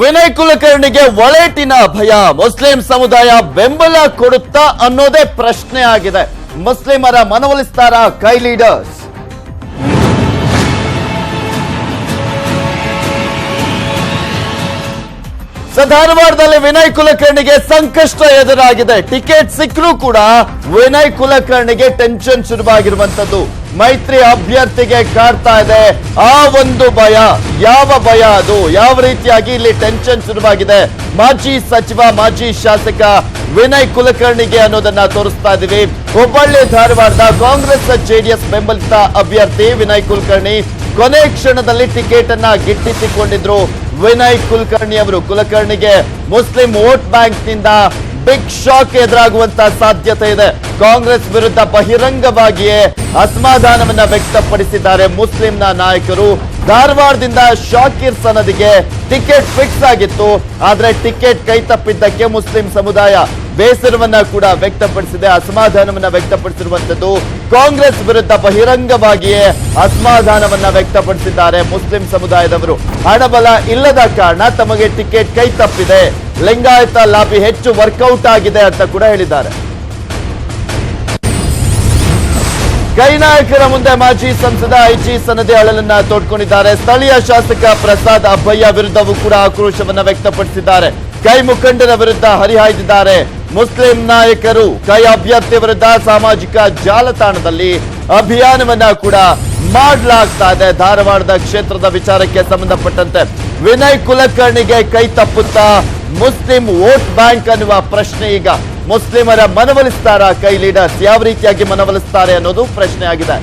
ವಿನಯ್ ಕುಲಕರ್ಣಿಗೆ ಒಳೇಟಿನ ಭಯ, ಮುಸ್ಲಿಂ ಸಮುದಾಯ ಬೆಂಬಲ ಕೊಡುತ್ತಾ ಅನ್ನೋದೇ ಪ್ರಶ್ನೆ ಆಗಿದೆ. ಮುಸ್ಲಿಮರ ಮನವೊಲಿಸ್ತಾರ ಕೈ ಲೀಡರ್ಸ್? ಧಾರವಾಡದಲ್ಲಿ ವಿನಯ್ ಕುಲಕರ್ಣಿಗೆ ಸಂಕಷ್ಟ ಎದುರಾಗಿದೆ. ಟಿಕೆಟ್ ಸಿಕ್ಕರೂ ಕೂಡ ವಿನಯ್ ಕುಲಕರ್ಣಿಗೆ ಟೆನ್ಷನ್ ಶುರುವಾಗಿರುವಂತದ್ದು ಮೈತ್ರಿ ಅಭ್ಯರ್ಥಿಗೆ ಕಾಡ್ತಾ ಇದೆ. ಆ ಒಂದು ಭಯ, ಯಾವ ಭಯ ಅದು, ಯಾವ ರೀತಿಯಾಗಿ ಇಲ್ಲಿ ಟೆನ್ಷನ್ ಶುರುವಾಗಿದೆ ಮಾಜಿ ಸಚಿವ ಮಾಜಿ ಶಾಸಕ ವಿನಯ್ ಕುಲಕರ್ಣಿಗೆ ಅನ್ನೋದನ್ನ ತೋರಿಸ್ತಾ ಇದೀವಿ. ಹುಬ್ಬಳ್ಳಿ ಧಾರವಾಡದ ಕಾಂಗ್ರೆಸ್ ಜೆಡಿಎಸ್ ಬೆಂಬಲಿತ ಅಭ್ಯರ್ಥಿ ವಿನಯ್ ಕುಲಕರ್ಣಿ ಕೊನೆ ಕ್ಷಣದಲ್ಲಿ ಟಿಕೆಟ್ ಅನ್ನ ಗಿಟ್ಟಿಸಿಕೊಂಡಿದ್ರು. ವಿನಯ್ ಕುಲಕರ್ಣಿ ಅವರು ಕುಲಕರ್ಣಿಗೆ ಮುಸ್ಲಿಂ ವೋಟ್ ಬ್ಯಾಂಕ್ ನಿಂದ ಬಿಗ್ ಶಾಕ್ ಎದುರಾಗುವಂತ ಸಾಧ್ಯತೆ ಇದೆ. ಕಾಂಗ್ರೆಸ್ ವಿರುದ್ಧ ಬಹಿರಂಗವಾಗಿಯೇ ಅಸಮಾಧಾನವನ್ನ ವ್ಯಕ್ತಪಡಿಸಿದ್ದಾರೆ ಮುಸ್ಲಿಂನ ನಾಯಕರು. ಧಾರವಾಡದಿಂದ ಶಾಕಿರ್ ಸನದಿಗೆ ಟಿಕೆಟ್ ಫಿಕ್ಸ್ ಆಗಿತ್ತು, ಆದ್ರೆ ಟಿಕೆಟ್ ಕೈ ತಪ್ಪಿದ್ದಕ್ಕೆ ಮುಸ್ಲಿಂ ಸಮುದಾಯ ಬೇಸರವನ್ನ ಕೂಡ ವ್ಯಕ್ತಪಡಿಸಿದೆ, ಅಸಮಾಧಾನವನ್ನ ವ್ಯಕ್ತಪಡಿಸಿರುವಂತದ್ದು. ಕಾಂಗ್ರೆಸ್ ವಿರುದ್ಧ ಬಹಿರಂಗವಾಗಿಯೇ ಅಸಮಾಧಾನವನ್ನ ವ್ಯಕ್ತಪಡಿಸಿದ್ದಾರೆ ಮುಸ್ಲಿಂ ಸಮುದಾಯದವರು. ಹಣಬಲ ಇಲ್ಲದ ಕಾರಣ ತಮಗೆ ಟಿಕೆಟ್ ಕೈ ತಪ್ಪಿದೆ, ಲಿಂಗಾಯತ ಲಾಬಿ ಹೆಚ್ಚು ವರ್ಕೌಟ್ ಆಗಿದೆ ಅಂತ ಕೂಡ ಹೇಳಿದ್ದಾರೆ. ಕೈ ನಾಯಕರ ಮುಂದೆ ಮಾಜಿ ಸಂಸದ ಐಜಿ ಸನದಿ ಅಳಲನ್ನ ತೋಡ್ಕೊಂಡಿದ್ದಾರೆ. ಸ್ಥಳೀಯ ಶಾಸಕ ಪ್ರಸಾದ್ ಅಬ್ಬಯ್ಯ ವಿರುದ್ಧವೂ ಕೂಡ ಆಕ್ರೋಶವನ್ನ ವ್ಯಕ್ತಪಡಿಸಿದ್ದಾರೆ. ಕೈ ಮುಖಂಡರ ವಿರುದ್ಧ ಹರಿಹಾಯ್ದಿದ್ದಾರೆ. ಮುಸ್ಲಿಂ ನಾಯಕರು ಕೈ ಅಭ್ಯರ್ಥಿ ವಿರುದ್ಧ ಸಾಮಾಜಿಕ ಜಾಲತಾಣದಲ್ಲಿ ಅಭಿಯಾನವನ್ನ ಕೂಡ ಮಾಡಲಾಗ್ತಾ ಇದೆ. ಧಾರವಾಡದ ಕ್ಷೇತ್ರದ ವಿಚಾರಕ್ಕೆ ಸಂಬಂಧಪಟ್ಟಂತೆ ವಿನಯ್ ಕುಲಕರ್ಣಿಗೆ ಕೈ ತಪ್ಪುತ್ತಾ ಮುಸ್ಲಿಂ ವೋಟ್ ಬ್ಯಾಂಕ್ ಅನ್ನುವ ಪ್ರಶ್ನೆ ಈಗ ಮುಸ್ಲಿಮರ ಮನವೊಲಿಸ್ತಾರ ಕೈ ಲೀಡರ್ಸ್? ಯಾವ ರೀತಿಯಾಗಿ ಮನವೊಲಿಸ್ತಾರೆ ಅನ್ನೋದು ಪ್ರಶ್ನೆ ಆಗಿದೆ.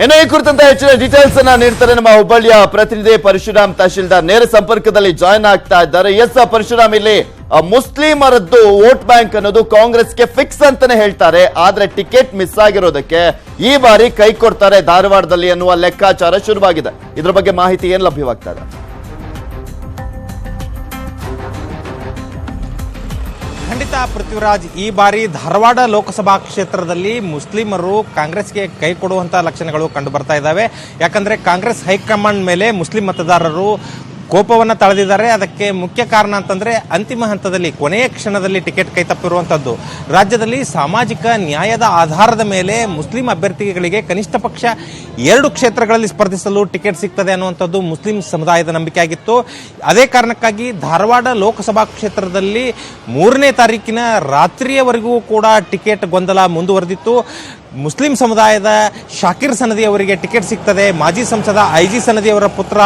ಇನ್ನು ಈ ಕುರಿತಂತೆ ಹೆಚ್ಚಿನ ಡೀಟೇಲ್ಸ್ ಅನ್ನ ನೀಡ್ತಾರೆ ನಮ್ಮ ಹುಬ್ಬಳ್ಳಿಯ ಪ್ರತಿನಿಧಿ ಪರಶುರಾಮ್. ತಹಶೀಲ್ದಾರ್ ನೇರ ಸಂಪರ್ಕದಲ್ಲಿ ಜಾಯ್ನ್ ಆಗ್ತಾ ಇದ್ದಾರೆ. ಎಸ್ ಪರಶುರಾಮ್, ಇಲ್ಲಿ ಮುಸ್ಲಿಮರದ್ದು ವೋಟ್ ಬ್ಯಾಂಕ್ ಅನ್ನೋದು ಕಾಂಗ್ರೆಸ್ಗೆ ಫಿಕ್ಸ್ ಅಂತಾನೆ ಹೇಳ್ತಾರೆ, ಆದ್ರೆ ಟಿಕೆಟ್ ಮಿಸ್ ಆಗಿರೋದಕ್ಕೆ ಈ ಬಾರಿ ಕೈ ಕೊಡ್ತಾರೆ ಧಾರವಾಡದಲ್ಲಿ ಅನ್ನುವ ಲೆಕ್ಕಾಚಾರ ಶುರುವಾಗಿದೆ. ಇದ್ರ ಬಗ್ಗೆ ಮಾಹಿತಿ ಏನ್ ಲಭ್ಯವಾಗ್ತಾ ಇದೆ? ಖಂಡಿತ ಪೃಥ್ವಿರಾಜ್, ಈ ಬಾರಿ ಧಾರವಾಡ ಲೋಕಸಭಾ ಕ್ಷೇತ್ರದಲ್ಲಿ ಮುಸ್ಲಿಮರು ಕಾಂಗ್ರೆಸ್ಗೆ ಕೈ ಕೊಡುವಂತ ಲಕ್ಷಣಗಳು ಕಂಡು ಬರ್ತಾ ಇದ್ದಾವೆ. ಯಾಕಂದ್ರೆ ಕಾಂಗ್ರೆಸ್ ಹೈಕಮಾಂಡ್ ಮೇಲೆ ಮುಸ್ಲಿಂ ಮತದಾರರು ಕೋಪವನ್ನ ತಳೆದಿದ್ದಾರೆ. ಅದಕ್ಕೆ ಮುಖ್ಯ ಕಾರಣ ಅಂತಂದ್ರೆ ಅಂತಿಮ ಹಂತದಲ್ಲಿ ಕೊನೆಯ ಕ್ಷಣದಲ್ಲಿ ಟಿಕೆಟ್ ಕೈ ತಪ್ಪಿರುವಂತದ್ದು. ರಾಜ್ಯದಲ್ಲಿ ಸಾಮಾಜಿಕ ನ್ಯಾಯದ ಆಧಾರದ ಮೇಲೆ ಮುಸ್ಲಿಂ ಅಭ್ಯರ್ಥಿಗಳಿಗೆ ಕನಿಷ್ಠ ಪಕ್ಷ 2 ಕ್ಷೇತ್ರಗಳಲ್ಲಿ ಸ್ಪರ್ಧಿಸಲು ಟಿಕೆಟ್ ಸಿಗ್ತದೆ ಅನ್ನುವಂಥದ್ದು ಮುಸ್ಲಿಂ ಸಮುದಾಯದ ನಂಬಿಕೆ ಆಗಿತ್ತು. ಅದೇ ಕಾರಣಕ್ಕಾಗಿ ಧಾರವಾಡ ಲೋಕಸಭಾ ಕ್ಷೇತ್ರದಲ್ಲಿ 3ನೇ ತಾರೀಕಿನ ರಾತ್ರಿಯವರೆಗೂ ಕೂಡ ಟಿಕೆಟ್ ಗೊಂದಲ ಮುಂದುವರೆದಿತ್ತು. ಮುಸ್ಲಿಂ ಸಮುದಾಯದ ಶಾಕಿರ್ ಸನದಿ ಅವರಿಗೆ ಟಿಕೆಟ್ ಸಿಗ್ತದೆ. ಮಾಜಿ ಸಂಸದ ಐಜಿ ಸನದಿ ಅವರ ಪುತ್ರ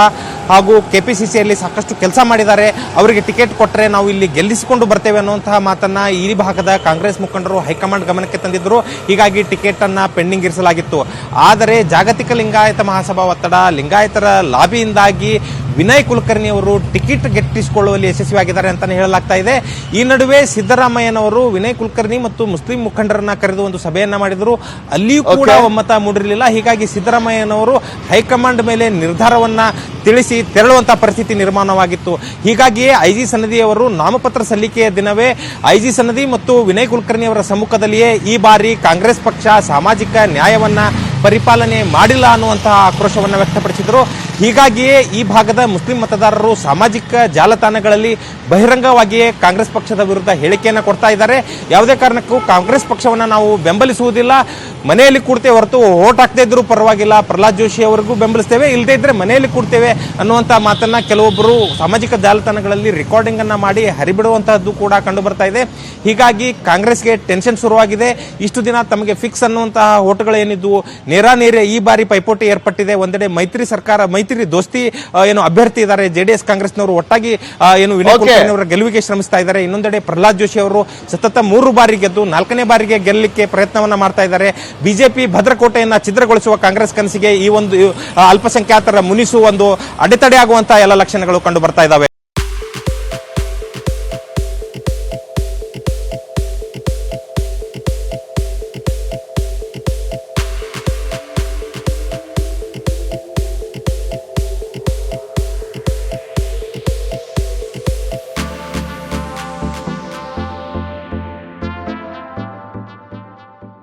ಹಾಗೂ ಕೆಪಿಸಿಸಿಯಲ್ಲಿ ಸಾಕಷ್ಟು ಕೆಲಸ ಮಾಡಿದ್ದಾರೆ, ಅವರಿಗೆ ಟಿಕೆಟ್ ಕೊಟ್ಟರೆ ನಾವು ಇಲ್ಲಿ ಗೆಲ್ಲಿಸಿಕೊಂಡು ಬರ್ತೇವೆ ಅನ್ನುವಂತಹ ಮಾತನ್ನ ಈ ಭಾಗದ ಕಾಂಗ್ರೆಸ್ ಮುಖಂಡರು ಹೈಕಮಾಂಡ್ ಗಮನಕ್ಕೆ ತಂದಿದ್ರು. ಹೀಗಾಗಿ ಟಿಕೆಟ್ ಅನ್ನ ಪೆಂಡಿಂಗ್ ಇರಿಸಲಾಗಿತ್ತು. ಆದರೆ ಜಾಗತಿಕ ಲಿಂಗಾಯತ ಮಹಾಸಭಾ ಒತ್ತಡ, ಲಿಂಗಾಯತರ ಲಾಬಿಯಿಂದಾಗಿ ವಿನಯ್ ಕುಲಕರ್ಣಿ ಅವರು ಟಿಕೆಟ್ ಗೆಟ್ಟಿಸಿಕೊಳ್ಳುವಲ್ಲಿ ಯಶಸ್ವಿಯಾಗಿದ್ದಾರೆ ಅಂತಾನೆ ಹೇಳಲಾಗ್ತಾ ಇದೆ. ಈ ನಡುವೆ ಸಿದ್ದರಾಮಯ್ಯನವರು ವಿನಯ್ ಕುಲಕರ್ಣಿ ಮತ್ತು ಮುಸ್ಲಿಂ ಮುಖಂಡರನ್ನ ಕರೆದು ಒಂದು ಸಭೆಯನ್ನ ಮಾಡಿದ್ರು. ಅಲ್ಲಿಯೂ ಕೂಡ ಒಮ್ಮತ ಮೂಡಿರಲಿಲ್ಲ. ಹೀಗಾಗಿ ಸಿದ್ದರಾಮಯ್ಯನವರು ಹೈಕಮಾಂಡ್ ಮೇಲೆ ನಿರ್ಧಾರವನ್ನ ತಿಳಿಸಿ ತೆರಳುವಂತಹ ಪರಿಸ್ಥಿತಿ ನಿರ್ಮಾಣವಾಗಿತ್ತು. ಹೀಗಾಗಿಯೇ ಐಜಿ ಸನದಿ ಅವರು ನಾಮಪತ್ರ ಸಲ್ಲಿಕೆಯ ದಿನವೇ ಐಜಿ ಸನದಿ ಮತ್ತು ವಿನಯ್ ಕುಲಕರ್ಣಿ ಅವರ ಸಮ್ಮುಖದಲ್ಲಿಯೇ ಈ ಬಾರಿ ಕಾಂಗ್ರೆಸ್ ಪಕ್ಷ ಸಾಮಾಜಿಕ ನ್ಯಾಯವನ್ನ ಪರಿಪಾಲನೆ ಮಾಡಿಲ್ಲ ಅನ್ನುವಂತಹ ಆಕ್ರೋಶವನ್ನು ವ್ಯಕ್ತಪಡಿಸಿದರು. ಹೀಗಾಗಿಯೇ ಈ ಭಾಗದ ಮುಸ್ಲಿಂ ಮತದಾರರು ಸಾಮಾಜಿಕ ಜಾಲತಾಣಗಳಲ್ಲಿ ಬಹಿರಂಗವಾಗಿಯೇ ಕಾಂಗ್ರೆಸ್ ಪಕ್ಷದ ವಿರುದ್ಧ ಹೇಳಿಕೆಯನ್ನು ಕೊಡ್ತಾ ಇದ್ದಾರೆ. ಯಾವುದೇ ಕಾರಣಕ್ಕೂ ಕಾಂಗ್ರೆಸ್ ಪಕ್ಷವನ್ನು ನಾವು ಬೆಂಬಲಿಸುವುದಿಲ್ಲ, ಮನೆಯಲ್ಲಿ ಕೂಡ್ತೇವೆ ಹೊರತು ವೋಟ್ ಹಾಕದೇ ಇದ್ರೂ ಪರವಾಗಿಲ್ಲ, ಪ್ರಹ್ಲಾದ್ ಜೋಶಿ ಅವರಿಗೂ ಬೆಂಬಲಿಸ್ತೇವೆ, ಇಲ್ಲದೇ ಇದ್ರೆ ಮನೆಯಲ್ಲಿ ಕೂಡ್ತೇವೆ ಅನ್ನುವಂತಹ ಮಾತನ್ನ ಕೆಲವೊಬ್ಬರು ಸಾಮಾಜಿಕ ಜಾಲತಾಣಗಳಲ್ಲಿ ರೆಕಾರ್ಡಿಂಗ್ ಅನ್ನ ಮಾಡಿ ಹರಿಬಿಡುವಂತಹದ್ದು ಕೂಡ ಕಂಡು ಬರ್ತಾ ಇದೆ. ಹೀಗಾಗಿ ಕಾಂಗ್ರೆಸ್ಗೆ ಟೆನ್ಷನ್ ಶುರುವಾಗಿದೆ. ಇಷ್ಟು ದಿನ ತಮಗೆ ಫಿಕ್ಸ್ ಅನ್ನುವಂತಹ ಓಟ್ಗಳು ಏನಿದ್ವು ನೇರ ಈ ಬಾರಿ ಪೈಪೋಟಿ ಏರ್ಪಟ್ಟಿದೆ. ಒಂದೆಡೆ ಮೈತ್ರಿ ಸರ್ಕಾರ, ಮೈತ್ರಿ ದೋಸ್ತಿ ಏನು ಅಭ್ಯರ್ಥಿ ಇದ್ದಾರೆ ಜೆಡಿಎಸ್ ಕಾಂಗ್ರೆಸ್ನವರು ಒಟ್ಟಾಗಿ ಏನು ವಿನಯ್ ಕುಲಕರ್ಣಿ ಅವರ ಗೆಲುವಿಗೆ ಶ್ರಮಿಸ್ತಾ ಇದ್ದಾರೆ. ಇನ್ನೊಂದೆಡೆ ಪ್ರಹ್ಲಾದ್ ಜೋಶಿ ಅವರು ಸತತ 3 ಬಾರಿ ಗೆದ್ದು 4ನೇ ಬಾರಿಗೆ ಗೆಲ್ಲಲಿಕ್ಕೆ ಪ್ರಯತ್ನವನ್ನ ಮಾಡ್ತಾ ಇದ್ದಾರೆ. ಬಿಜೆಪಿ ಭದ್ರಕೋಟೆಯನ್ನ ಛಿದ್ರಗೊಳಿಸುವ ಕಾಂಗ್ರೆಸ್ ಕನಸಿಗೆ ಈ ಒಂದು ಅಲ್ಪಸಂಖ್ಯಾತರ ಮುನಿಸು ಒಂದು ಅಡೆತಡೆ ಆಗುವಂತಹ ಎಲ್ಲ ಲಕ್ಷಣಗಳು ಕಂಡು ಬರ್ತಾ ಇದ್ದಾವೆ.